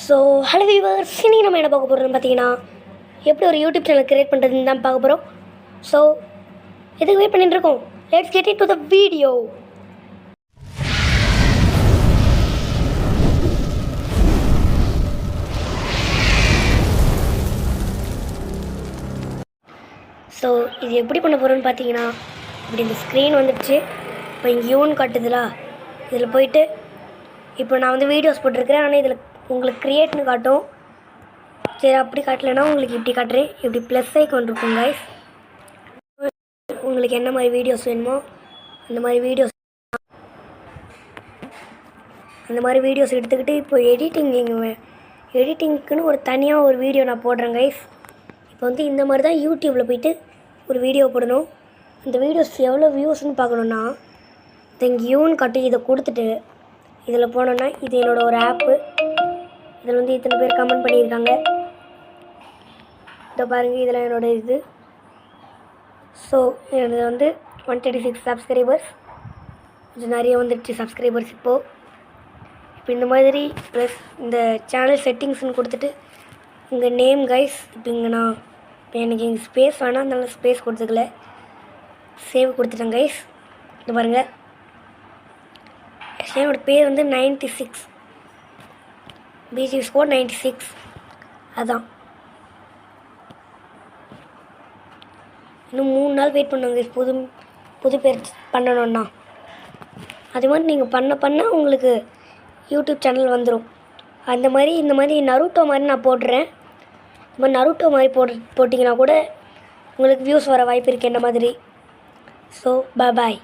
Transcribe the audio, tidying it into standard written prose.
So hello viewers, இனி நம்ம என்ன பார்க்க போகிறோம்னு பார்த்தீங்கன்னா, எப்படி ஒரு யூடியூப் சேனல் க்ரியேட் பண்ணுறதுன்னு தான் பார்க்க போகிறோம். ஸோ எதுக்கு வெயிட் பண்ணிட்டு இருக்கோம்? Let's get it to the video. So இது எப்படி பண்ண போகிறோன்னு பார்த்தீங்கன்னா, இப்படி இந்த ஸ்க்ரீன் வந்துடுச்சு. இப்போ இங்கே யூன்னு காட்டுதுலா, இதில் போயிட்டு இப்போ நான் வந்து வீடியோஸ் போட்டிருக்கிறேன். ஆனால் இதில் உங்களுக்கு க்ரியேட்னு காட்டும். சரி, அப்படி காட்டலைன்னா உங்களுக்கு இப்படி காட்டுறேன். இப்படி ப்ளஸ் ஐக்கான் இருக்கும் கைஸ். உங்களுக்கு என்ன மாதிரி வீடியோஸ் வேணுமோ அந்த மாதிரி வீடியோஸ் எடுத்துக்கிட்டு இப்போ எடிட்டிங்க்குன்னு ஒரு தனியாக ஒரு வீடியோ நான் போடுறேன் கைஸ். இப்போ வந்து இந்த மாதிரி தான் யூடியூப்பில் போய்ட்டு ஒரு வீடியோ போடணும். இந்த வீடியோஸ் எவ்வளோ வியூஸ்ன்னு பார்க்கணுன்னா, இங்கே யூன்னு காட்டி இதை கொடுத்துட்டு இதில் போனோன்னா, இது என்னோடய ஒரு ஆப்பு. இதில் வந்து இத்தனை பேர் கமெண்ட் பண்ணியிருக்காங்க. இதை பாருங்கள், இதில் என்னோடய இது. ஸோ எனக்கு வந்து 136 சப்ஸ்கிரைபர்ஸ், கொஞ்சம் நிறைய வந்துடுச்சு சப்ஸ்கிரைபர்ஸ் இப்போது. இப்போ இந்த மாதிரி ப்ளஸ் இந்த சேனல் செட்டிங்ஸ்னு கொடுத்துட்டு இங்கே நேம் கைஸ். இப்போ இங்கே நான் இப்போ எனக்கு இங்கே ஸ்பேஸ் வேணாம், அதனால ஸ்பேஸ் கொடுத்துக்கல, சேவ் கொடுத்துட்டேன் கைஸ். இது பாருங்கள், என்னோடய பேர் வந்து 96 பிஜி ஸ்கோர் 96. அதான் இன்னும் 3 நாள் வெயிட் பண்ணுவாங்க புது பேர் பண்ணணுன்னா. அதே மாதிரி நீங்கள் பண்ண உங்களுக்கு யூடியூப் சேனல் வந்துடும். இந்த மாதிரி நருட்டோ மாதிரி நான் போடுறேன். இந்த மாதிரி நருட்டோ மாதிரி போட்டிங்கன்னா கூட உங்களுக்கு வியூஸ் வர வாய்ப்பு இருக்குது என்ன மாதிரி. So bye.